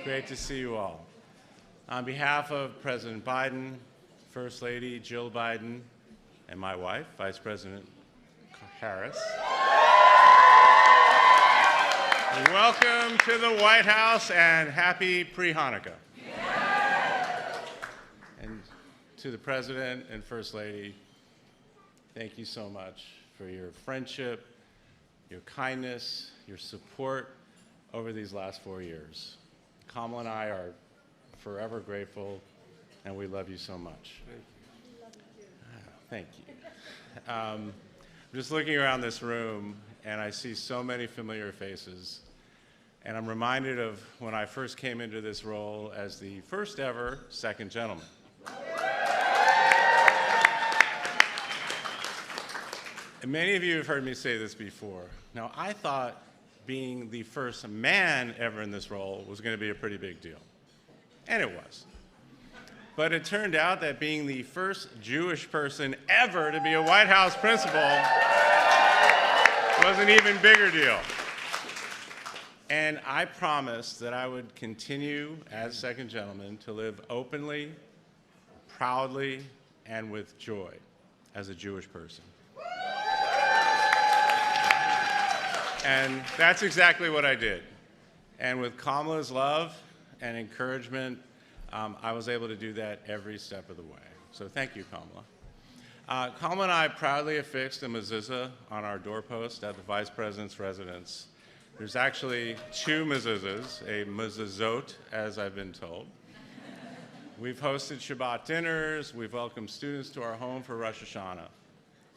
Great to see you all. On behalf of President Biden, First Lady Jill Biden, and my wife, Vice President Harris, welcome to the White House and happy pre-Hanukkah. And to the President and First Lady, thank you so much for your friendship, your kindness, your support over these last 4 years. Kamala and I are forever grateful, and we love you so much. Thank you. I'm just looking around this room, and I see so many familiar faces. And I'm reminded of when I first came into this role as the first ever second gentleman. And many of you have heard me say this before. Now, I thought being the first man ever in this role was going to be a pretty big deal. And it was. But it turned out that being the first Jewish person ever to be a White House principal was an even bigger deal. And I promised that I would continue as second gentleman to live openly, proudly, and with joy as a Jewish person. And that's exactly what I did. And with Kamala's love and encouragement, I was able to do that every step of the way. So thank you, Kamala. Kamala and I proudly affixed a mezuzah on our doorpost at the Vice President's residence. There's actually two mezuzahs, a mezuzot, as I've been told. We've hosted Shabbat dinners. We've welcomed students to our home for Rosh Hashanah.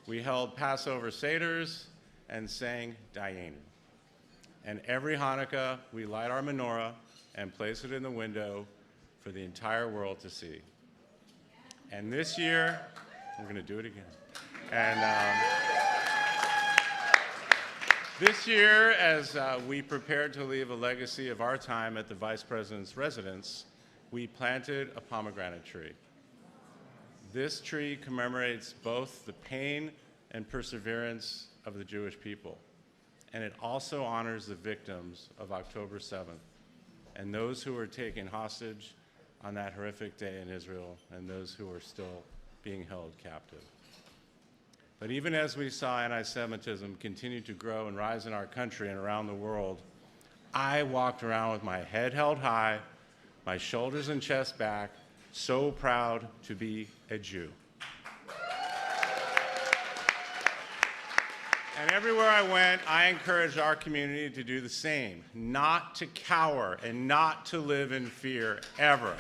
We held Passover seders and sang Dayenu. And every Hanukkah, we light our menorah and place it in the window for the entire world to see. And this year, we're going to do it again. And this year, as we prepared to leave a legacy of our time at the Vice President's residence, we planted a pomegranate tree. This tree commemorates both the pain and perseverance of the Jewish people. And it also honors the victims of October 7th and those who were taken hostage on that horrific day in Israel and those who are still being held captive. But even as we saw anti-Semitism continue to grow and rise in our country and around the world, I walked around with my head held high, my shoulders and chest back, so proud to be a Jew. And everywhere I went, I encouraged our community to do the same, not to cower and not to live in fear, ever.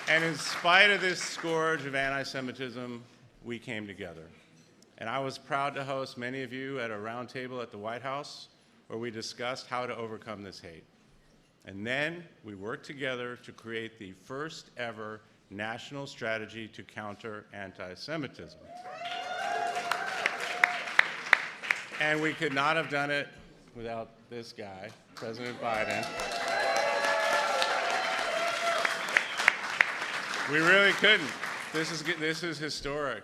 And in spite of this scourge of anti-Semitism, we came together. And I was proud to host many of you at a round table at the White House where we discussed how to overcome this hate. And then we worked together to create the first ever national strategy to counter anti-Semitism. And we could not have done it without this guy, President Biden. We really couldn't. This is historic.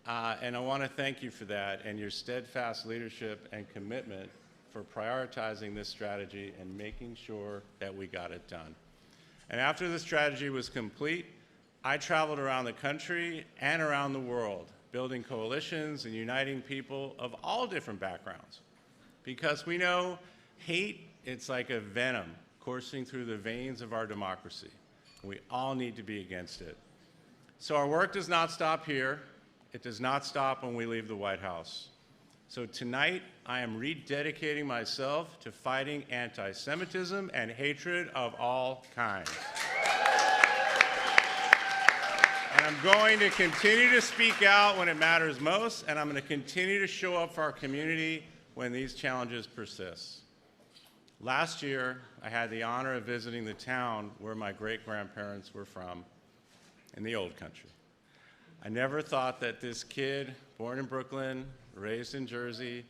And I want to thank you for that and your steadfast leadership and commitment for prioritizing this strategy and making sure that we got it done. And after the strategy was complete, I traveled around the country and around the world, building coalitions and uniting people of all different backgrounds. Because we know hate, it's like a venom coursing through the veins of our democracy. We all need to be against it. So our work does not stop here. It does not stop when we leave the White House. So tonight, I am rededicating myself to fighting anti-Semitism and hatred of all kinds. And I'm going to continue to speak out when it matters most, and I'm going to continue to show up for our community when these challenges persist. Last year, I had the honor of visiting the town where my great-grandparents were from, in the old country. I never thought that this kid, born in Brooklyn, raised in Jersey,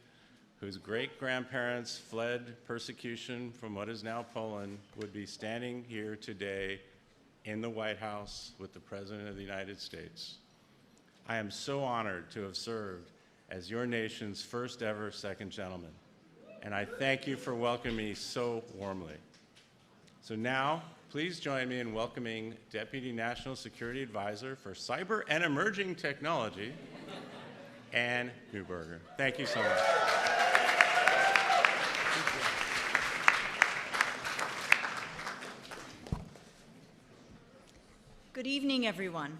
whose great-grandparents fled persecution from what is now Poland, would be standing here today in the White House with the President of the United States. I am so honored to have served as your nation's first ever second gentleman, and I thank you for welcoming me so warmly. So now, please join me in welcoming Deputy National Security Advisor for Cyber and Emerging Technology, Ann Neuberger. Thank you so much. Good evening, everyone.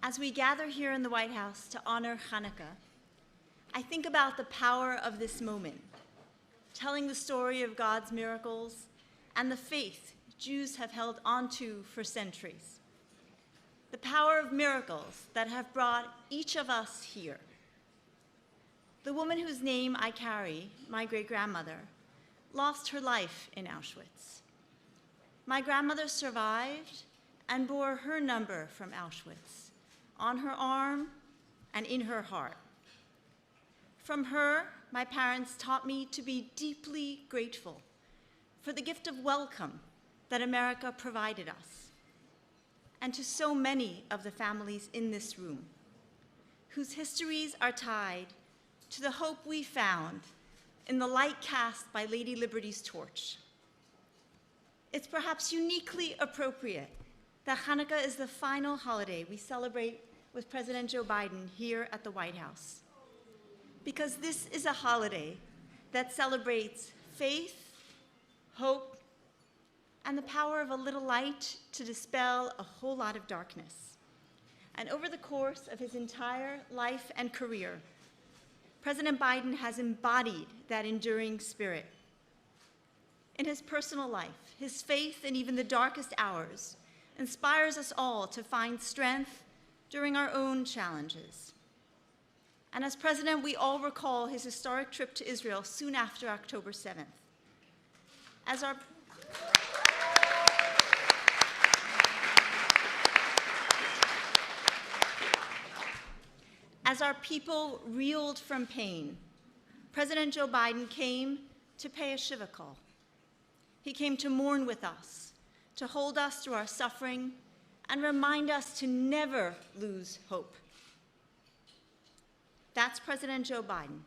As we gather here in the White House to honor Hanukkah, I think about the power of this moment, telling the story of God's miracles and the faith Jews have held onto for centuries. The power of miracles that have brought each of us here. The woman whose name I carry, my great-grandmother, lost her life in Auschwitz. My grandmother survived and bore her number from Auschwitz on her arm and in her heart. From her, my parents taught me to be deeply grateful for the gift of welcome that America provided us, and to so many of the families in this room, whose histories are tied to the hope we found in the light cast by Lady Liberty's torch. It's perhaps uniquely appropriate that Hanukkah is the final holiday we celebrate with President Joe Biden here at the White House, because this is a holiday that celebrates faith, hope, and the power of a little light to dispel a whole lot of darkness. And over the course of his entire life and career, President Biden has embodied that enduring spirit. In his personal life, his faith in even the darkest hours inspires us all to find strength during our own challenges. And as president, we all recall his historic trip to Israel soon after October 7th. As our people reeled from pain, President Joe Biden came to pay a Shiva call. He came to mourn with us, to hold us through our suffering, and remind us to never lose hope. That's President Joe Biden,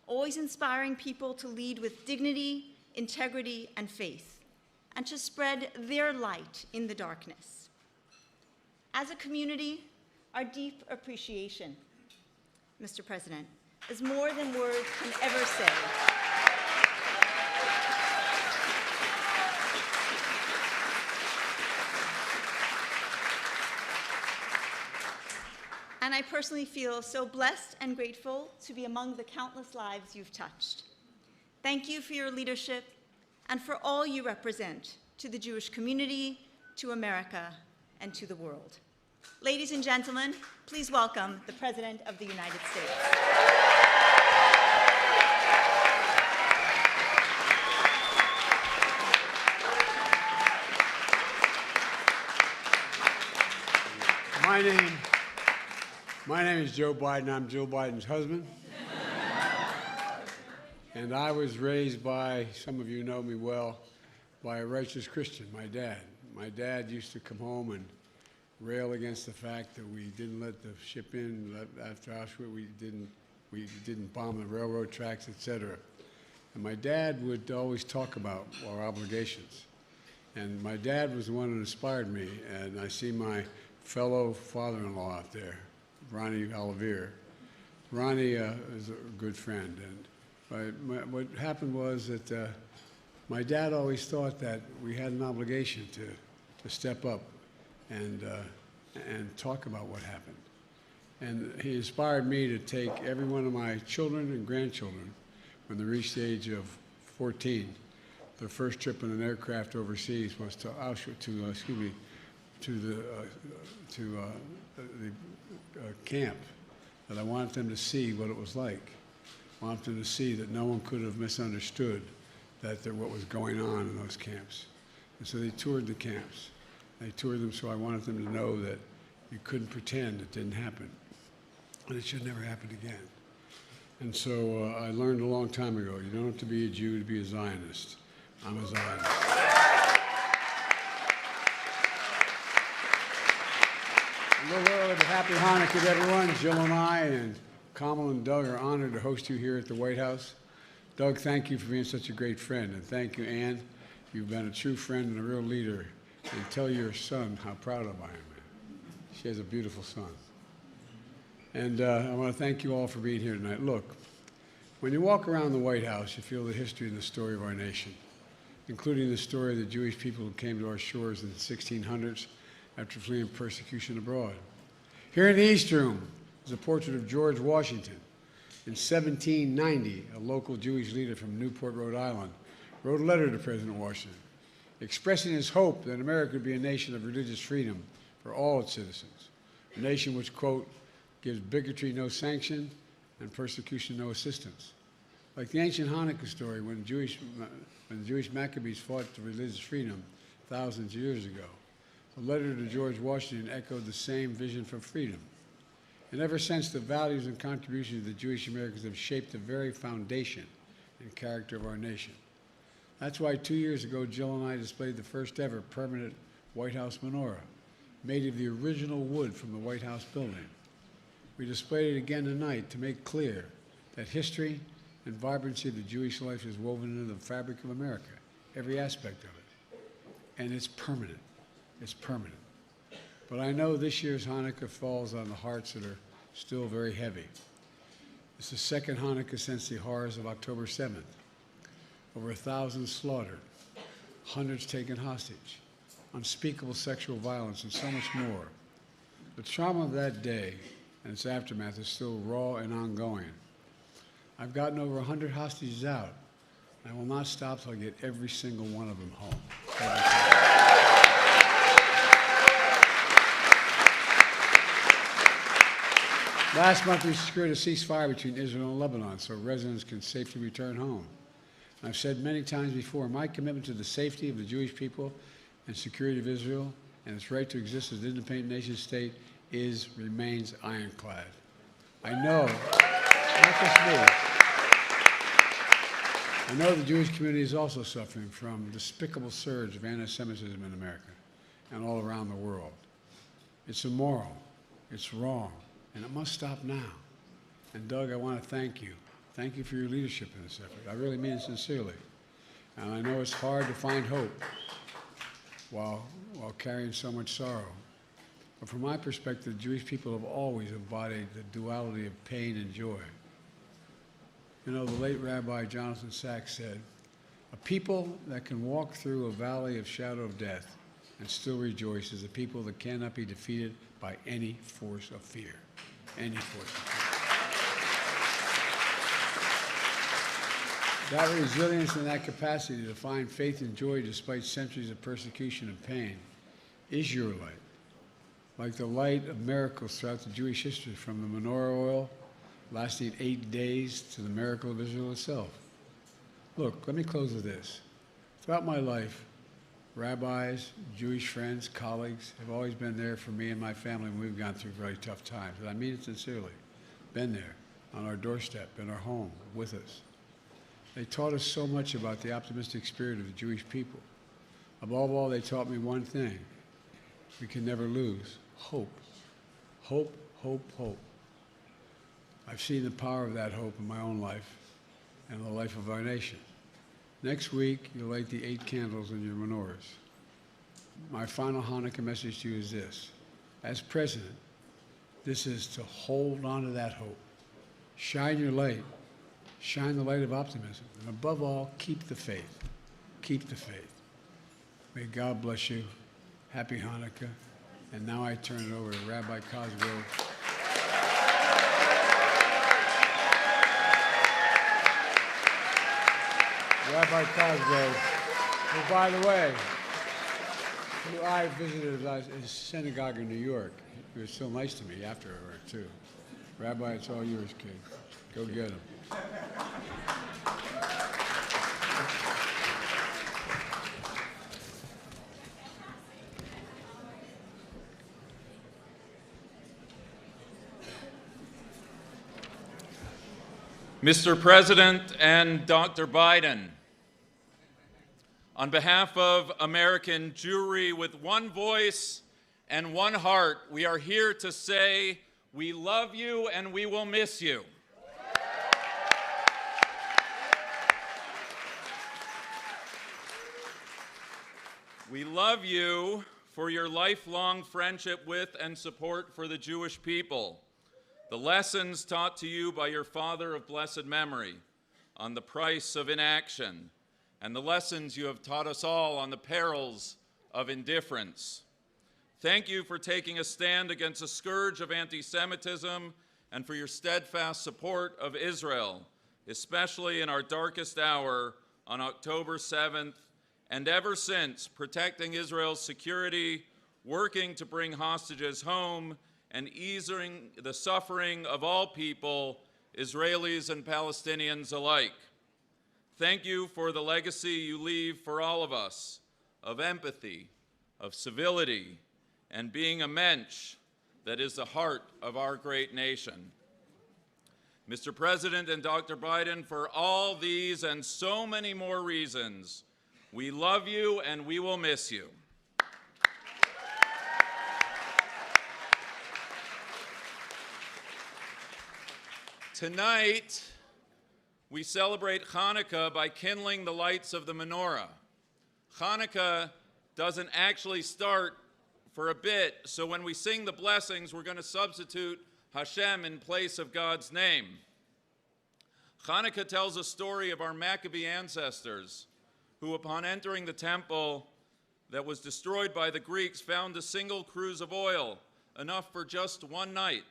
always inspiring people to lead with dignity, integrity, and faith, and to spread their light in the darkness. As a community, our deep appreciation, Mr. President, is more than words can ever say. And I personally feel so blessed and grateful to be among the countless lives you've touched. Thank you for your leadership and for all you represent to the Jewish community, to America, and to the world. Ladies and gentlemen, please welcome the President of the United States. My name is Joe Biden. I'm Jill Biden's husband. And I was raised by, some of you know me well, by a righteous Christian, my dad. My dad used to come home and rail against the fact that we didn't let the ship in after Auschwitz. We didn't bomb the railroad tracks, etc. And my dad would always talk about our obligations. And my dad was the one who inspired me. And I see my fellow father-in-law out there, Ronnie Olivier. Ronnie is a good friend. And what happened was that my dad always thought that we had an obligation to step up and talk about what happened. And he inspired me to take every one of my children and grandchildren, when they reached the age of 14, their first trip in an aircraft overseas was to Auschwitz, to the camp, that I wanted them to see what it was like. I wanted them to see that no one could have misunderstood what was going on in those camps. And so they toured the camps. They toured them, so I wanted them to know that you couldn't pretend it didn't happen, and it should never happen again. And so I learned a long time ago, you don't have to be a Jew to be a Zionist. I'm a Zionist. A little early, but happy Hanukkah to everyone. Jill and I and Kamal and Doug are honored to host you here at the White House. Doug, thank you for being such a great friend, and thank you, Ann. You've been a true friend and a real leader. And tell your son how proud of I am. She has a beautiful son. And I want to thank you all for being here tonight. Look, when you walk around the White House, you feel the history and the story of our nation, including the story of the Jewish people who came to our shores in the 1600s after fleeing persecution abroad. Here in the East Room is a portrait of George Washington. In 1790, a local Jewish leader from Newport, Rhode Island, wrote a letter to President Washington, expressing his hope that America would be a nation of religious freedom for all its citizens, a nation which, quote, gives bigotry no sanction and persecution no assistance. Like the ancient Hanukkah story when the Jewish Maccabees fought for religious freedom thousands of years ago, the letter to George Washington echoed the same vision for freedom. And ever since, the values and contributions of the Jewish Americans have shaped the very foundation and character of our nation. That's why 2 years ago, Jill and I displayed the first ever permanent White House menorah, made of the original wood from the White House building. We displayed it again tonight to make clear that history and vibrancy of the Jewish life is woven into the fabric of America, every aspect of it. And it's permanent. It's permanent. But I know this year's Hanukkah falls on the hearts that are still very heavy. It's the second Hanukkah since the horrors of October 7th. Over 1,000 slaughtered, hundreds taken hostage, unspeakable sexual violence, and so much more. The trauma of that day and its aftermath is still raw and ongoing. I've gotten over 100 hostages out. I will not stop till I get every single one of them home. Last month, we secured a ceasefire between Israel and Lebanon so residents can safely return home. I've said many times before, my commitment to the safety of the Jewish people and security of Israel and its right to exist as an independent nation state remains ironclad. I know, not just me, I know the Jewish community is also suffering from a despicable surge of anti-Semitism in America and all around the world. It's immoral, it's wrong, and it must stop now. And Doug, I want to thank you. Thank you for your leadership in this effort. I really mean it sincerely. And I know it's hard to find hope while carrying so much sorrow. But from my perspective, the Jewish people have always embodied the duality of pain and joy. You know, the late Rabbi Jonathan Sacks said, a people that can walk through a valley of shadow of death and still rejoice is a people that cannot be defeated by any force of fear. Any force of fear. That resilience and that capacity to find faith and joy despite centuries of persecution and pain is your light. Like the light of miracles throughout the Jewish history, from the menorah oil lasting 8 days to the miracle of Israel itself. Look, let me close with this. Throughout my life, rabbis, Jewish friends, colleagues have always been there for me and my family when we've gone through very tough times. And I mean it sincerely. Been there, on our doorstep, in our home, with us. They taught us so much about the optimistic spirit of the Jewish people. Above all, they taught me one thing. We can never lose hope. Hope, hope, hope. I've seen the power of that hope in my own life and the life of our nation. Next week, you'll light the 8 candles in your menorahs. My final Hanukkah message to you is this. As president, this is to hold on to that hope. Shine your light. Shine the light of optimism. And above all, keep the faith. Keep the faith. May God bless you. Happy Hanukkah. And now I turn it over to Rabbi Cosgrove. Rabbi Cosgrove, who, by the way, who I visited his synagogue in New York. He was so nice to me afterward, too. Rabbi, it's all yours, kid. Go get him. Mr. President and Dr. Biden, on behalf of American Jewry, with one voice and one heart, we are here to say we love you and we will miss you. We love you for your lifelong friendship with and support for the Jewish people, the lessons taught to you by your father of blessed memory on the price of inaction, and the lessons you have taught us all on the perils of indifference. Thank you for taking a stand against a scourge of anti-Semitism and for your steadfast support of Israel, especially in our darkest hour on October 7th, and ever since, protecting Israel's security, working to bring hostages home, and easing the suffering of all people, Israelis and Palestinians alike. Thank you for the legacy you leave for all of us of empathy, of civility, and being a mensch that is the heart of our great nation. Mr. President and Dr. Biden, for all these and so many more reasons, we love you and we will miss you. Tonight, we celebrate Hanukkah by kindling the lights of the menorah. Hanukkah doesn't actually start for a bit, so when we sing the blessings, we're going to substitute Hashem in place of God's name. Hanukkah tells a story of our Maccabee ancestors who, upon entering the temple that was destroyed by the Greeks, found a single cruse of oil, enough for just one night,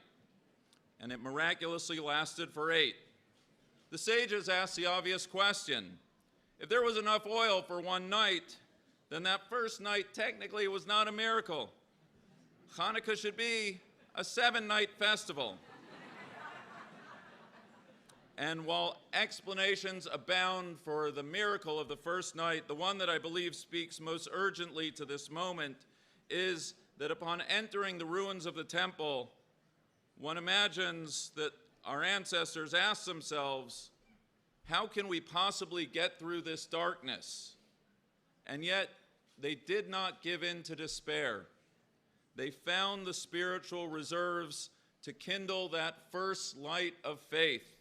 and it miraculously lasted for 8. The sages asked the obvious question: if there was enough oil for one night, then that first night technically was not a miracle. Hanukkah should be a 7-night festival. And while explanations abound for the miracle of the first night, the one that I believe speaks most urgently to this moment is that upon entering the ruins of the temple, one imagines that our ancestors asked themselves, how can we possibly get through this darkness? And yet, they did not give in to despair. They found the spiritual reserves to kindle that first light of faith,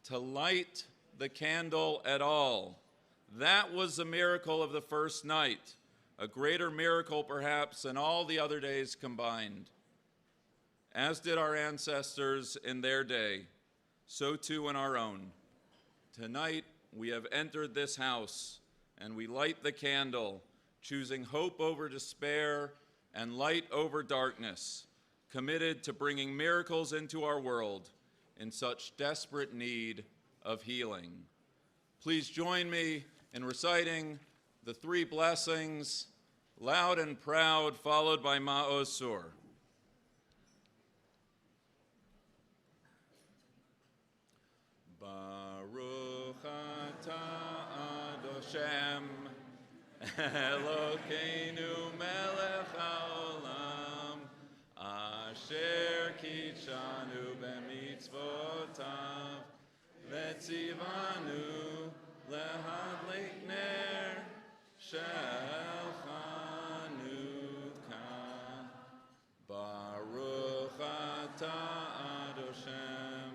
to light the candle at all. That was the miracle of the first night, a greater miracle perhaps than all the other days combined. As did our ancestors in their day, so too in our own. Tonight, we have entered this house, and we light the candle, choosing hope over despair and light over darkness, committed to bringing miracles into our world in such desperate need of healing. Please join me in reciting the 3 blessings, loud and proud, followed by Ma'oz Sur. Baruch atah Adoshem, Elokeinu melech haolam, asher kitshanu b'mitzvotav, v'tzivanu lehadlik ner shel Chanukah. Baruch atah Adoshem,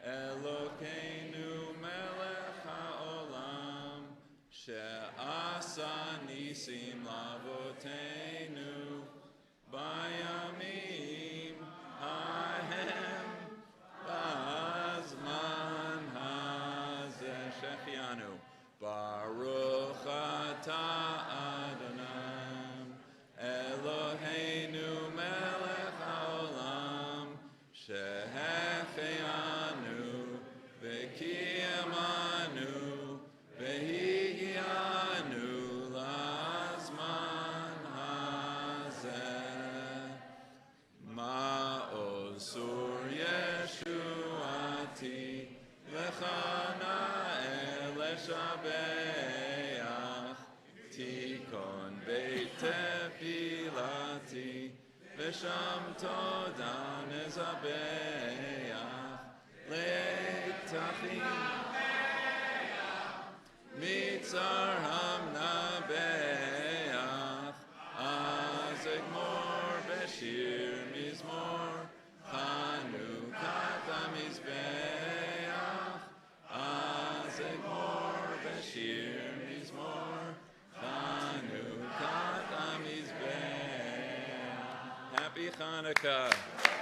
Elokeinu melech haolam, she'asa nisim lavoteinu bayamim hahem b'azman hazeh. Shechianu. Baruch atah Adonai Eloheinu melech haolam, shehechianu v'kiyamanu v'higianu lazman hazeh. Ma'oz Sur Yeshuati lechana Leshabeach, Tikon Beit Tefilati, V'sham Toda Nezabeach, Le'tachim Mitzar Hamnabeach, Azegmor Beshir Mizmor, Chanukah HaMizbeach, Azegmor Beshir Mizmor, Chanukah Happy Hanukkah.